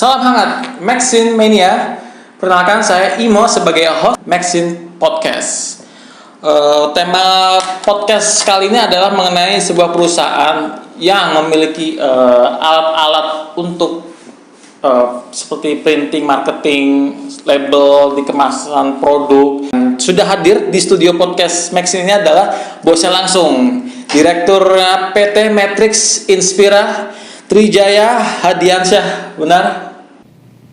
Salam hangat, Maxine Mania. Perkenalkan saya Imo sebagai host Maxine Podcast. Tema podcast kali ini adalah mengenai sebuah perusahaan yang memiliki alat-alat untuk seperti printing, marketing, label, di kemasan produk. Sudah hadir di studio podcast Maxine ini adalah bosnya langsung, Direktur PT Matrix Inspira, Trijaya Hadiansyah, benar?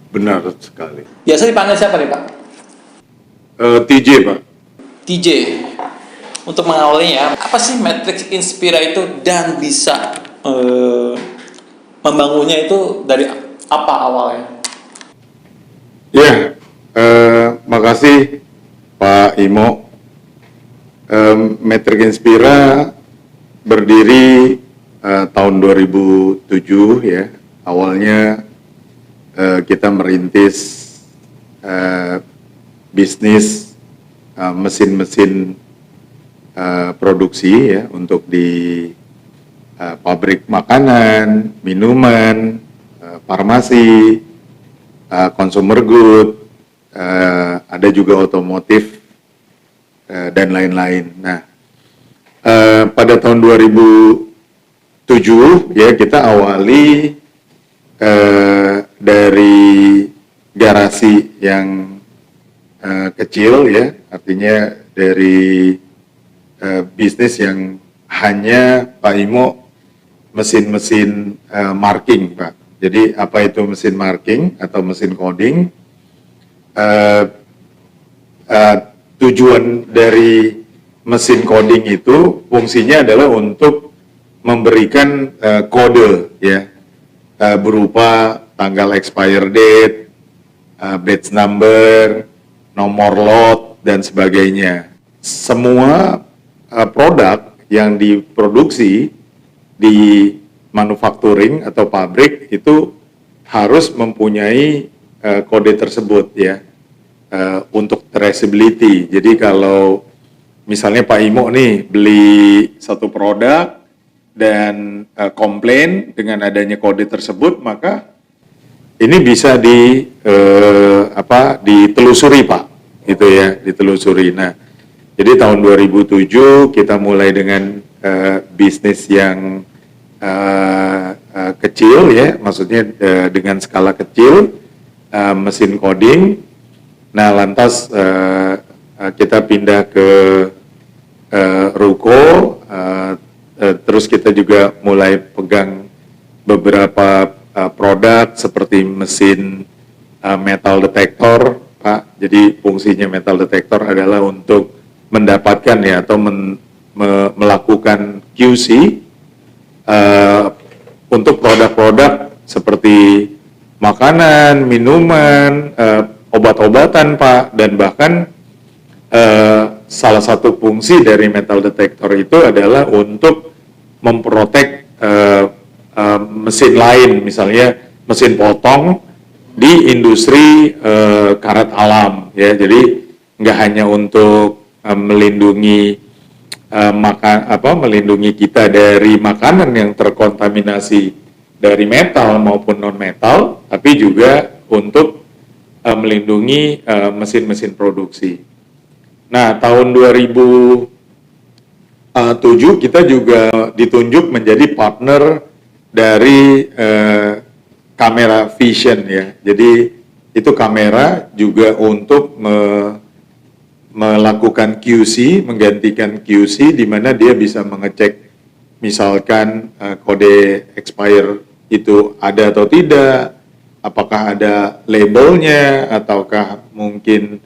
Benar sekali. Biasa dipanggil siapa nih, Pak? TJ, Pak. TJ. Untuk mengawalinya, apa sih Matrix Inspira itu dan bisa membangunnya itu dari apa awalnya? Ya, makasih Pak Imo. Matrix Inspira berdiri tahun 2007 ya. Awalnya kita merintis bisnis mesin-mesin produksi ya untuk di pabrik makanan, minuman, farmasi, consumer good, ada juga otomotif dan lain-lain. Nah, pada tahun 2007 ya kita awali dari garasi yang kecil ya, artinya dari bisnis yang hanya Pak Imo mesin-mesin marking, Pak. Jadi apa itu mesin marking atau mesin coding? Tujuan dari mesin coding itu fungsinya adalah untuk memberikan kode ya, berupa tanggal expire date, batch number, nomor lot dan sebagainya. Semua produk yang diproduksi di manufacturing atau pabrik itu harus mempunyai kode tersebut ya, untuk traceability. Jadi kalau misalnya Pak Imo nih beli satu produk dan komplain dengan adanya kode tersebut, maka ini bisa ditelusuri Pak, gitu ya, ditelusuri. Nah, jadi tahun 2007 kita mulai dengan bisnis yang kecil ya, maksudnya dengan skala kecil, mesin coding. Nah, lantas kita pindah ke ruko, terus kita juga mulai pegang beberapa produk seperti mesin metal detector, Pak. Jadi fungsinya metal detector adalah untuk mendapatkan ya atau melakukan QC untuk produk-produk seperti makanan, minuman, obat-obatan, Pak, dan bahkan salah satu fungsi dari metal detector itu adalah untuk memprotek mesin lain, misalnya mesin potong di industri karet alam, ya. Jadi nggak hanya untuk melindungi melindungi kita dari makanan yang terkontaminasi dari metal maupun non metal, tapi juga untuk melindungi mesin-mesin produksi. Nah, tahun 2007 kita juga ditunjuk menjadi partner dari kamera vision ya. Jadi itu kamera juga untuk melakukan QC, menggantikan QC di mana dia bisa mengecek misalkan kode expire itu ada atau tidak, apakah ada labelnya ataukah mungkin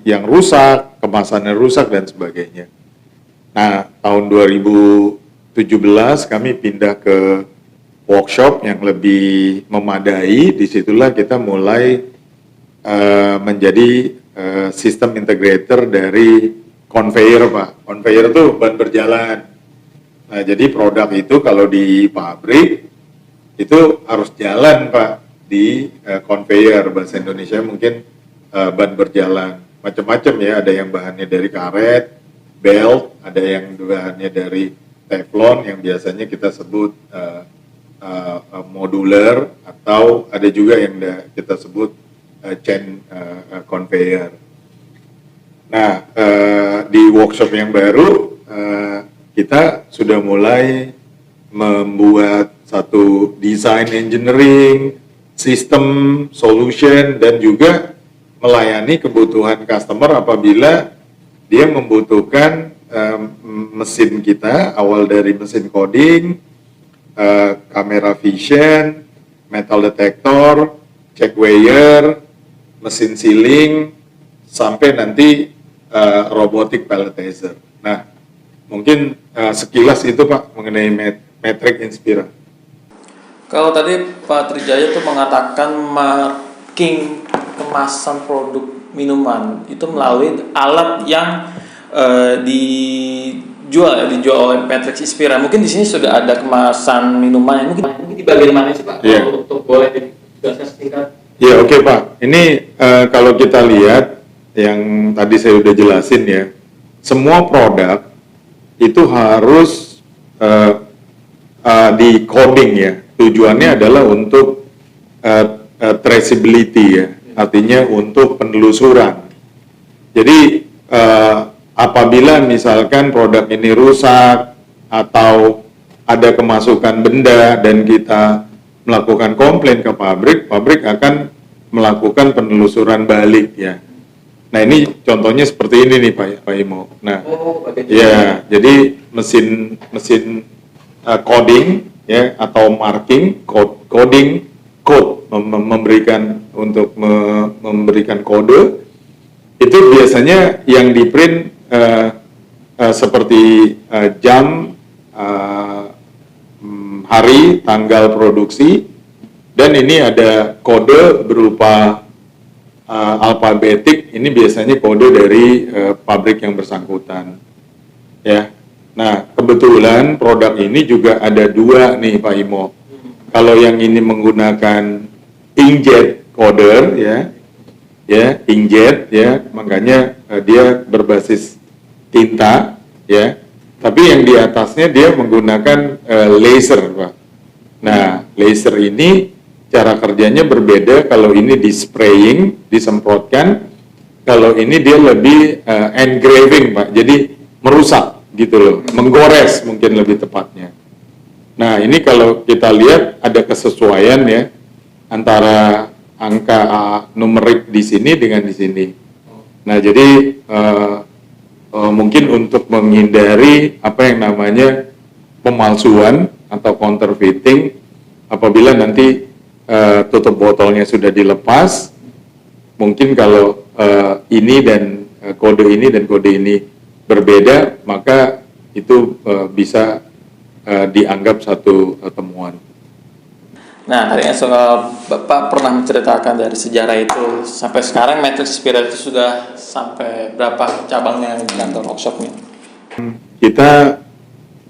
yang rusak, kemasannya rusak dan sebagainya. Nah, tahun 2017 kami pindah ke workshop yang lebih memadai. Disitulah kita mulai menjadi sistem integrator dari conveyor, Pak. Conveyor itu ban berjalan. Nah, jadi produk itu kalau di pabrik itu harus jalan, Pak, di conveyor. Bahasa Indonesia mungkin ban berjalan. Macam-macam ya, ada yang bahannya dari karet, belt, ada yang bahannya dari teflon yang biasanya kita sebut modular, atau ada juga yang kita sebut chain conveyor. Nah, di workshop yang baru kita sudah mulai membuat satu design engineering, sistem, solution, dan juga melayani kebutuhan customer apabila dia membutuhkan mesin kita, awal dari mesin coding, kamera vision, metal detector, check weigher, mesin sealing, sampai nanti robotic palletizer. Nah, mungkin sekilas itu Pak mengenai Matrix Inspira. Kalau tadi Pak Trijaya tuh mengatakan marking kemasan produk minuman itu melalui alat yang dijual oleh Matrix Inspira. Mungkin di sini sudah ada kemasan minuman yang mungkin di bagian mana sih Pak? Yeah. Untuk boleh dijelaskan singkat. Ya, oke Pak. Ini kalau kita lihat yang tadi saya udah jelasin ya, semua produk itu harus di coding ya. Tujuannya adalah untuk traceability ya, artinya untuk penelusuran. Jadi apabila misalkan produk ini rusak atau ada kemasukan benda dan kita melakukan komplain ke pabrik, pabrik akan melakukan penelusuran balik ya. Nah ini contohnya seperti ini nih Pak Imo. Nah, ya jadi mesin coding ya atau marking, coding, code memberikan untuk memberikan kode itu biasanya yang di print seperti jam, hari, tanggal produksi, dan ini ada kode berupa alfabetik. Ini biasanya kode dari pabrik yang bersangkutan ya. Nah kebetulan produk ini juga ada dua nih Pak Imo. Kalau yang ini menggunakan inkjet coder ya inkjet ya, makanya dia berbasis tinta ya. Tapi yang di atasnya dia menggunakan laser Pak. Nah laser ini cara kerjanya berbeda. Kalau ini di spraying, disemprotkan. Kalau ini dia lebih engraving Pak, jadi merusak gitu loh, menggores mungkin lebih tepatnya. Nah ini kalau kita lihat ada kesesuaian ya antara angka numerik di sini dengan di sini. Nah jadi mungkin untuk menghindari apa yang namanya pemalsuan atau counterfeiting, apabila nanti tutup botolnya sudah dilepas, mungkin kalau ini dan kode ini dan kode ini berbeda, maka itu bisa dianggap satu temuan. Nah, tadi Bapak pernah menceritakan dari sejarah itu sampai sekarang Matrix Inspira itu sudah sampai berapa cabangnya di kantor workshopnya? Kita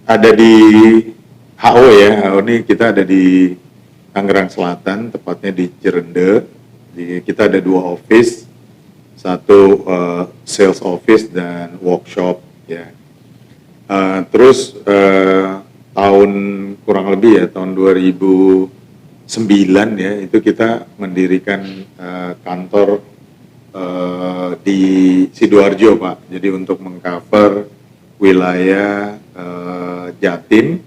ada di HO ya, HO ini kita ada di Tangerang Selatan, tepatnya di Cirende. Kita ada 2 office, satu sales office dan workshop ya. Terus tahun kurang lebih ya tahun 2009 ya itu kita mendirikan kantor di Sidoarjo Pak. Jadi untuk mengcover wilayah Jatim,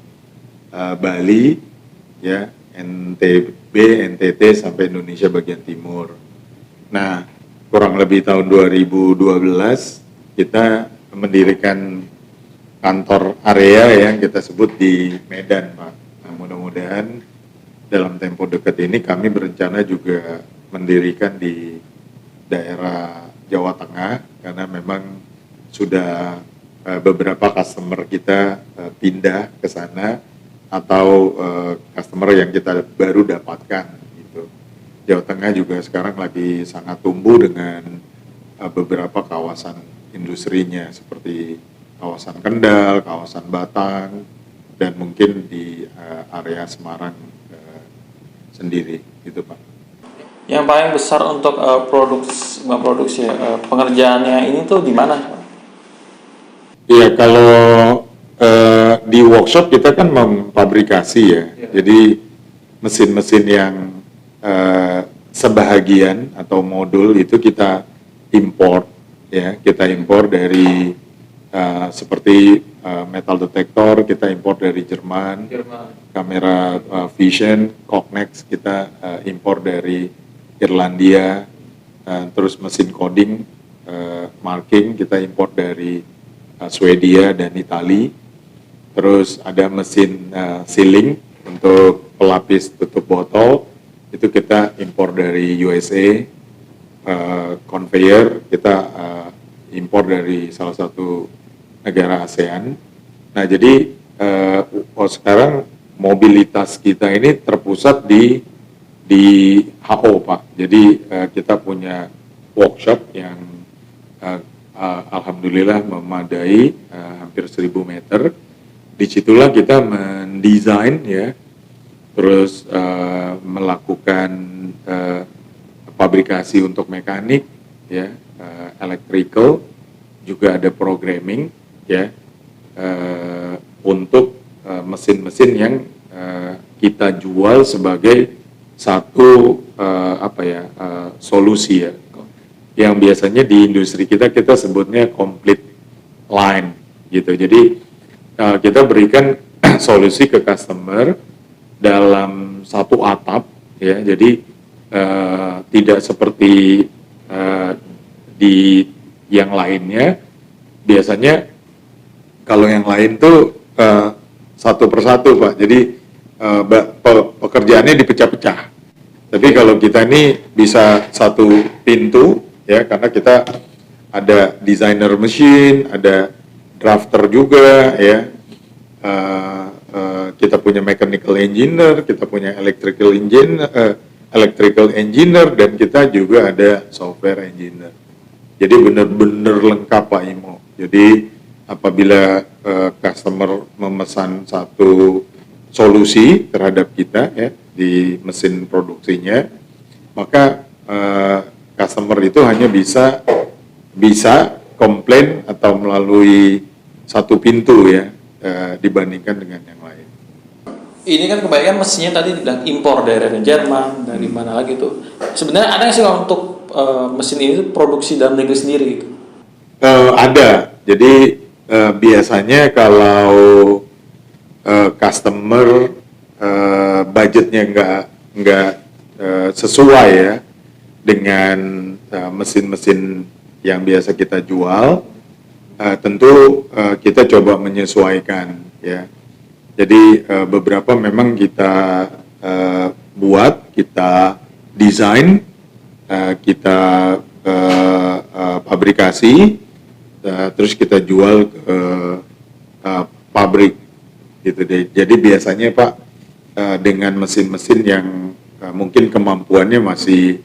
Bali ya, NTB, NTT sampai Indonesia bagian timur. Nah, kurang lebih tahun 2012 kita mendirikan kantor area yang kita sebut di Medan, Pak. Nah, mudah-mudahan dalam tempo dekat ini kami berencana juga mendirikan di daerah Jawa Tengah, karena memang sudah beberapa customer kita pindah ke sana, atau customer yang kita baru dapatkan gitu. Jawa Tengah juga sekarang lagi sangat tumbuh dengan beberapa kawasan industrinya seperti kawasan Kendal, kawasan Batang, dan mungkin di area Semarang sendiri gitu Pak. Yang paling besar untuk produksi pengerjaannya ini tuh di mana? Iya, kalau di workshop kita kan memfabrikasi ya. Jadi mesin-mesin yang sebahagian atau modul itu kita import, ya, kita impor dari seperti metal detektor kita impor dari Jerman, kamera vision Cognex kita impor dari Irlandia, terus mesin coding marking kita impor dari Swedia dan Italia, terus ada mesin sealing untuk pelapis tutup botol itu kita impor dari USA, conveyor kita impor dari salah satu negara ASEAN. Nah, jadi sekarang mobilitas kita ini terpusat di HO, Pak. Jadi kita punya workshop yang alhamdulillah memadai, hampir 1.000 meter. Disitulah kita mendesain, ya, terus melakukan pabrikasi untuk mekanik, ya, electrical, juga ada programming, ya, untuk mesin-mesin yang kita jual sebagai satu solusi, ya, yang biasanya di industri kita sebutnya complete line, gitu. Jadi kita berikan solusi ke customer dalam satu atap, ya. Jadi tidak seperti di yang lainnya. Biasanya kalau yang lain tuh satu persatu, Pak. Jadi pekerjaannya dipecah-pecah. Tapi kalau kita ini bisa satu pintu, ya, karena kita ada designer mesin, ada drafter juga, ya. Kita punya mechanical engineer, kita punya electrical engineer, dan kita juga ada software engineer. Jadi benar-benar lengkap, Pak Imo. Jadi apabila customer memesan satu solusi terhadap kita, ya, di mesin produksinya, maka customer itu hanya bisa komplain atau melalui satu pintu, ya, dibandingkan dengan yang lain. Ini kan kebanyakan mesinnya tadi bilang impor dari Jerman, dari mana lagi tuh. Sebenarnya ada nggak sih untuk mesin ini produksi dalam negeri sendiri gitu? Ada. Jadi biasanya kalau customer budgetnya nggak sesuai, ya, dengan mesin-mesin yang biasa kita jual, tentu kita coba menyesuaikan, ya. Jadi beberapa memang kita buat, kita desain, kita pabrikasi, terus kita jual ke pabrik, gitu deh. Jadi biasanya, Pak, dengan mesin-mesin yang mungkin kemampuannya masih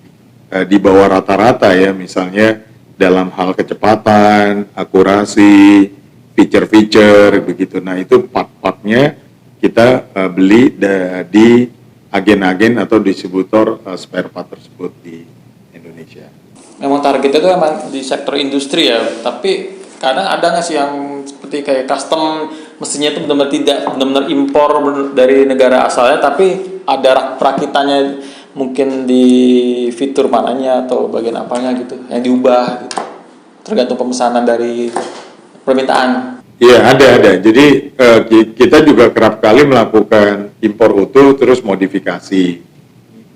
di bawah rata-rata, ya, misalnya dalam hal kecepatan, akurasi, feature-feature, begitu. Nah, itu part-partnya kita beli di agen-agen atau distributor spare part tersebut di Indonesia. Memang targetnya itu emang di sektor industri, ya, tapi kadang ada nggak sih yang seperti kayak custom mesinnya itu benar-benar impor dari negara asalnya, tapi ada perakitannya mungkin di fitur mananya atau bagian apanya gitu yang diubah gitu, tergantung pemesanan dari permintaan. Iya, ada. Jadi kita juga kerap kali melakukan impor utuh terus modifikasi.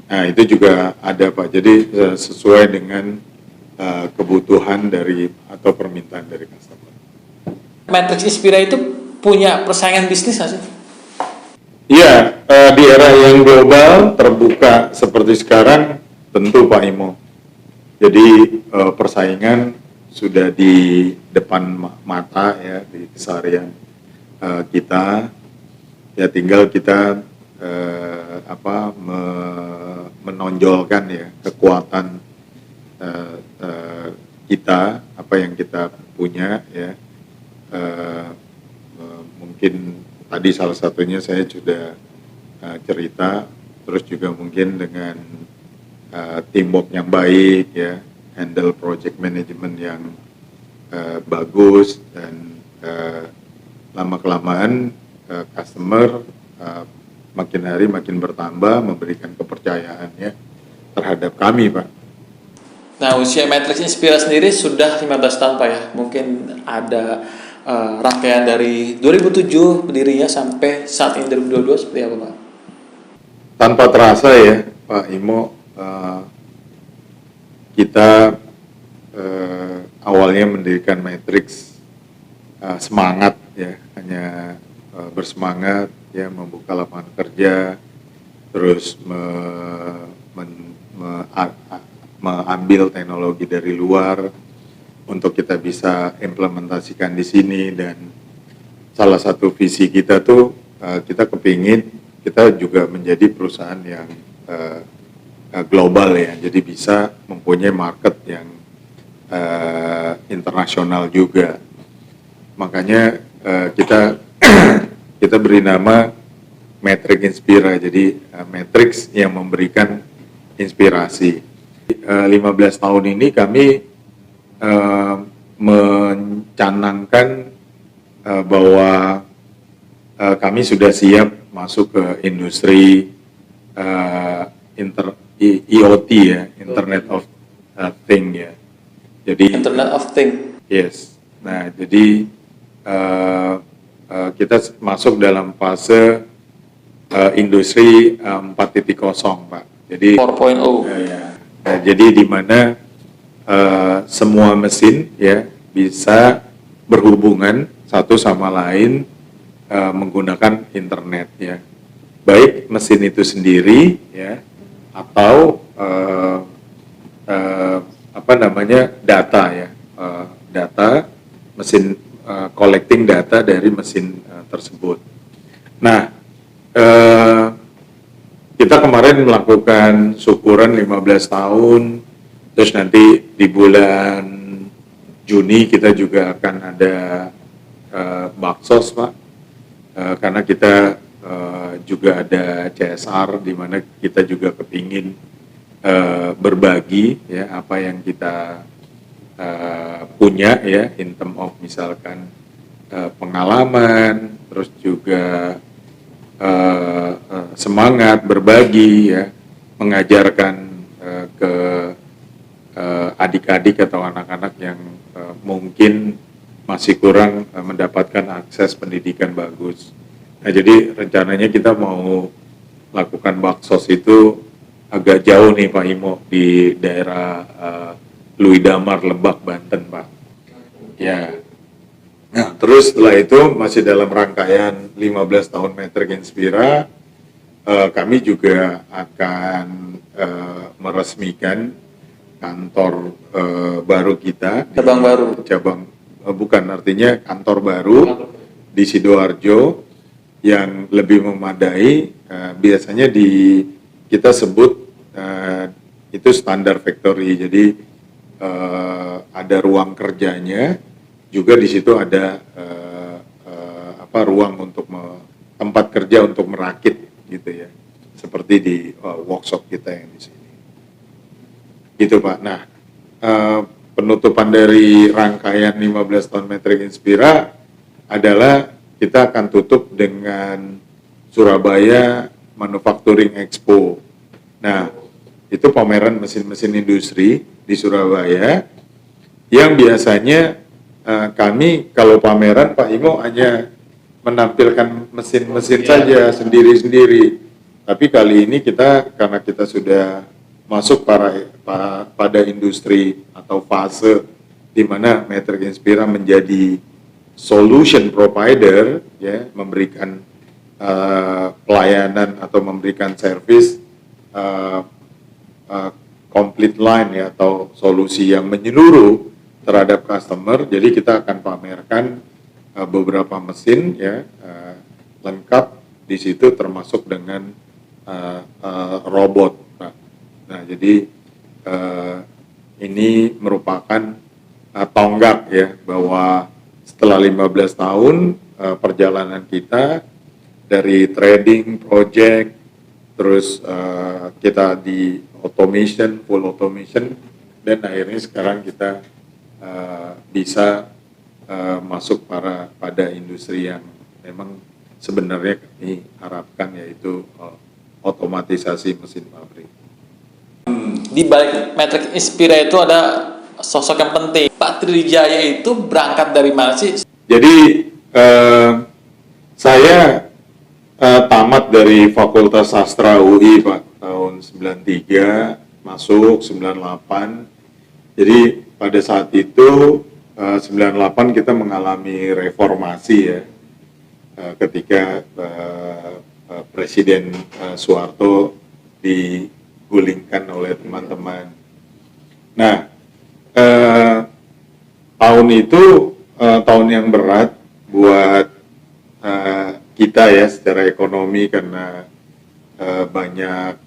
Nah, itu juga ada, Pak. Jadi sesuai dengan kebutuhan dari atau permintaan dari customer. Matrix Inspira itu punya persaingan bisnis nggak sih? Iya, di era yang global terbuka seperti sekarang, tentu, Pak Imo. Jadi persaingan sudah di depan mata, ya, di keseharian kita. Ya, tinggal kita menonjolkan, ya, kekuatan kita, apa yang kita punya, ya. Mungkin tadi salah satunya saya sudah cerita, terus juga mungkin dengan teamwork yang baik, ya, handle project management yang bagus, dan lama-kelamaan customer makin hari makin bertambah, memberikan kepercayaannya terhadap kami, Pak. Nah, usia Matrix Inspira sendiri sudah 15 tahun, Pak ya. Mungkin ada rangkaian dari 2007 berdirinya sampai saat ini 2022 seperti apa, Pak? Tanpa terasa ya, Pak Imo, kita awalnya mendirikan Matrix semangat ya, hanya bersemangat ya, membuka lapangan kerja, terus mengambil teknologi dari luar untuk kita bisa implementasikan di sini. Dan salah satu visi kita tuh kita kepingin kita juga menjadi perusahaan yang global ya, jadi bisa mempunyai market yang internasional juga. Makanya kita kita beri nama Matrix Inspira, jadi Matrix yang memberikan inspirasi. 15 tahun ini kami mencanangkan bahwa kami sudah siap masuk ke industri IoT ya, Internet of Thing ya. Jadi Internet of Things. yes. Nah, jadi kita masuk dalam fase industri 4.0, Pak. Jadi 4.0. ya. Nah, jadi di mana semua mesin ya bisa berhubungan satu sama lain menggunakan internet ya. Baik mesin itu sendiri ya atau data ya, data mesin collecting data dari mesin tersebut. Nah, kita kemarin melakukan syukuran 15 tahun, terus nanti di bulan Juni kita juga akan ada baksos, Pak, karena kita juga ada CSR di mana kita juga kepingin berbagi ya apa yang kita punya ya in term of misalkan pengalaman, terus juga semangat berbagi ya, mengajarkan ke adik-adik atau anak-anak yang mungkin masih kurang mendapatkan akses pendidikan bagus. Nah, jadi rencananya kita mau lakukan baksos itu agak jauh nih Pak Imo, di daerah Lui Damar, Lebak, Banten, Pak. Ya. Nah, terus setelah itu masih dalam rangkaian 15 tahun Matrix Inspira, kami juga akan meresmikan kantor baru kita. Cabang baru. Bukan, artinya kantor baru di Sidoarjo yang lebih memadai. Biasanya kita sebut itu standar factory. Jadi ada ruang kerjanya, juga di situ ada ruang untuk tempat kerja untuk merakit gitu ya, seperti di workshop kita yang di sini. Gitu Pak. Nah, penutupan dari rangkaian 15 tahun Matrix Inspira adalah kita akan tutup dengan Surabaya Manufacturing Expo. Nah, itu pameran mesin-mesin industri di Surabaya yang biasanya kami kalau pameran Pak Imo hanya menampilkan mesin-mesin saja sendiri-sendiri. Tapi kali ini karena kita sudah masuk pada industri atau fase di mana Matrix Inspira menjadi solution provider ya, memberikan pelayanan atau memberikan service complete line ya, atau solusi yang menyeluruh terhadap customer. Jadi kita akan pamerkan beberapa mesin ya, lengkap di situ termasuk dengan robot. Nah, jadi ini merupakan tonggak ya, bahwa setelah 15 tahun perjalanan kita dari trading project, terus kita di automation, full automation, dan akhirnya sekarang kita bisa masuk pada industri yang memang sebenarnya kami harapkan, yaitu otomatisasi mesin pabrik. Di balik Matrix Inspira itu ada sosok yang penting. Pak Trijaya itu berangkat dari mana sih? Jadi saya tamat dari Fakultas Sastra UI Pak, tahun 93, masuk 98. Jadi pada saat itu 98 kita mengalami reformasi ya, ketika Presiden Soeharto digulingkan oleh teman-teman. Nah, tahun itu tahun yang berat buat kita ya secara ekonomi, karena banyak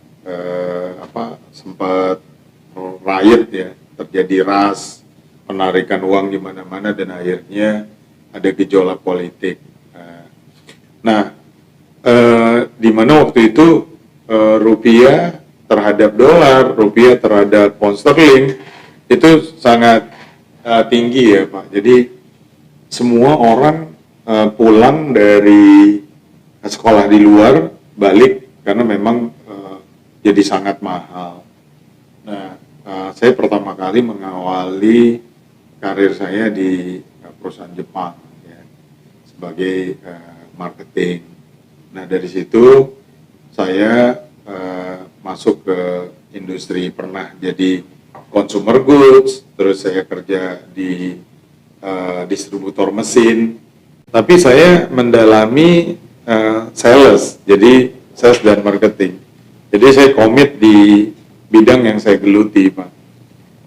sempat riot ya, terjadi ras, penarikan uang di mana-mana, dan akhirnya ada gejolak politik. Nah, di mana waktu itu rupiah terhadap dolar, rupiah terhadap pound sterling itu sangat tinggi ya Pak. Jadi semua orang pulang dari sekolah di luar balik karena memang jadi sangat mahal. Nah, saya pertama kali mengawali karir saya di perusahaan Jepang ya, sebagai marketing. Nah, dari situ saya masuk ke industri, pernah jadi consumer goods, terus saya kerja di distributor mesin. Tapi saya mendalami sales, jadi sales dan marketing. Jadi saya komit di bidang yang saya geluti, Pak.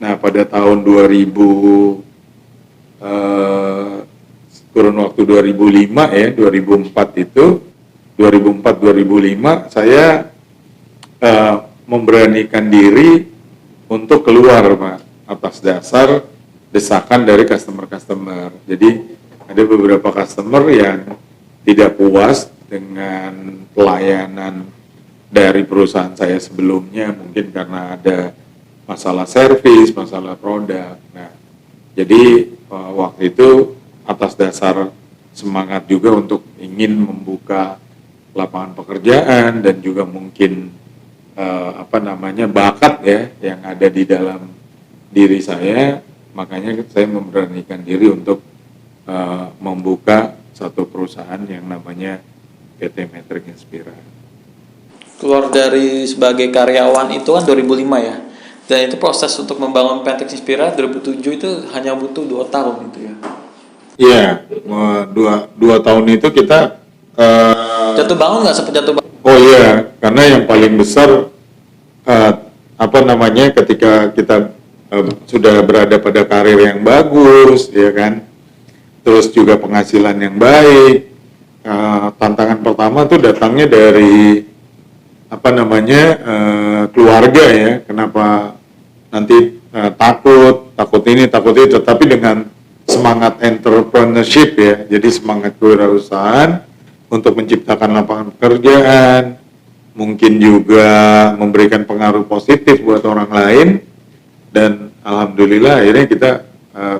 Nah, pada tahun 2000 kurun waktu 2005 ya, 2004 itu 2004-2005 saya memberanikan diri untuk keluar Pak, atas dasar desakan dari customer-customer. Jadi ada beberapa customer yang tidak puas dengan pelayanan dari perusahaan saya sebelumnya, mungkin karena ada masalah servis, masalah produk. Nah, jadi waktu itu atas dasar semangat juga untuk ingin membuka lapangan pekerjaan dan juga mungkin bakat ya yang ada di dalam diri saya, makanya saya memberanikan diri untuk membuka satu perusahaan yang namanya PT Matrix Inspira. Keluar dari sebagai karyawan itu kan 2005 ya, dan itu proses untuk membangun Matrix Inspira 2007 itu hanya butuh 2 tahun itu ya. Iya, dua tahun itu kita jatuh bangun nggak, sempat jatuh bangun? Oh iya, karena yang paling besar ketika kita sudah berada pada karir yang bagus, ya kan, terus juga penghasilan yang baik. Tantangan pertama tuh datangnya dari keluarga ya. Kenapa nanti takut ini, takut itu, tapi dengan semangat entrepreneurship ya, jadi semangat kewirausahaan untuk menciptakan lapangan pekerjaan, mungkin juga memberikan pengaruh positif buat orang lain, dan alhamdulillah akhirnya kita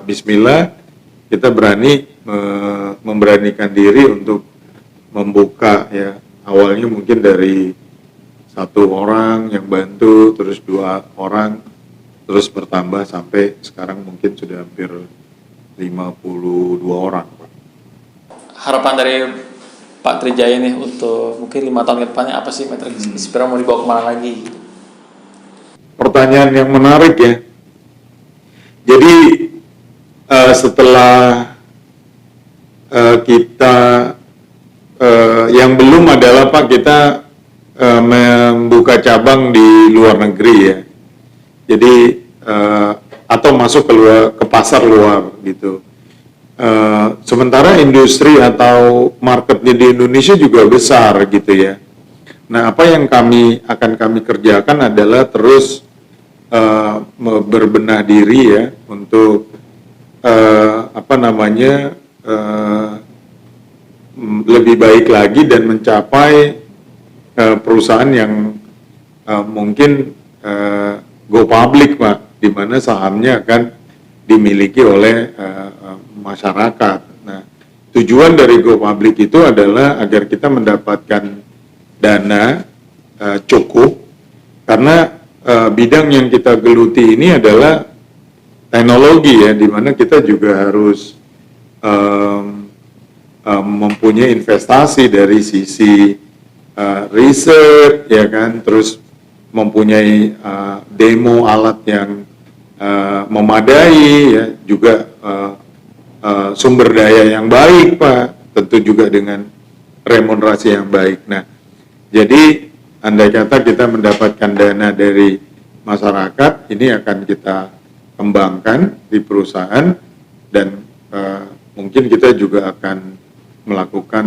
bismillah kita berani memberanikan diri untuk membuka ya, awalnya mungkin dari 1 orang yang bantu, terus 2 orang, terus bertambah sampai sekarang mungkin sudah hampir 52 orang. Harapan dari Pak Trijaya nih untuk mungkin 5 tahun ke depannya apa sih Matrix Inspira mau dibawa kemana lagi? Pertanyaan yang menarik ya. Jadi setelah kita yang belum adalah Pak, kita membuka cabang di luar negeri ya. Jadi atau masuk ke pasar luar gitu. Sementara industri atau marketnya di Indonesia juga besar gitu ya. Nah, apa yang akan kami kerjakan adalah terus berbenah diri ya untuk lebih baik lagi dan mencapai perusahaan yang mungkin go public Pak, di mana sahamnya akan dimiliki oleh masyarakat. Nah, tujuan dari Go Public itu adalah agar kita mendapatkan dana cukup, karena bidang yang kita geluti ini adalah teknologi ya, di mana kita juga harus mempunyai investasi dari sisi riset ya kan, terus mempunyai demo alat yang memadai ya, juga sumber daya yang baik Pak, tentu juga dengan remunerasi yang baik. Nah, jadi andai kata kita mendapatkan dana dari masyarakat, ini akan kita kembangkan di perusahaan, dan mungkin kita juga akan melakukan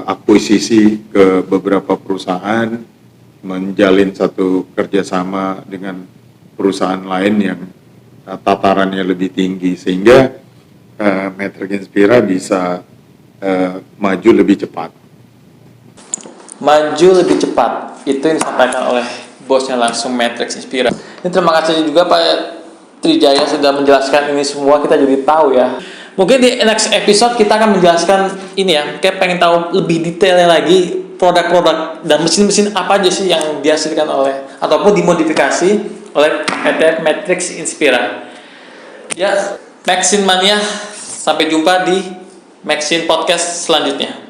akuisisi ke beberapa perusahaan, menjalin satu kerjasama dengan perusahaan lain yang tatarannya lebih tinggi, sehingga Matrix Inspira bisa maju lebih cepat. Maju lebih cepat, itu yang disampaikan oleh bosnya langsung Matrix Inspira. Ini terima kasih juga Pak Trijaya sudah menjelaskan ini semua, kita jadi tahu ya. Mungkin di next episode kita akan menjelaskan ini ya, kayak pengen tahu lebih detailnya lagi produk-produk dan mesin-mesin apa aja sih yang dihasilkan oleh ataupun dimodifikasi oleh PT Matrix Inspira. Ya, Maxin Mania, sampai jumpa di Maxin Podcast selanjutnya.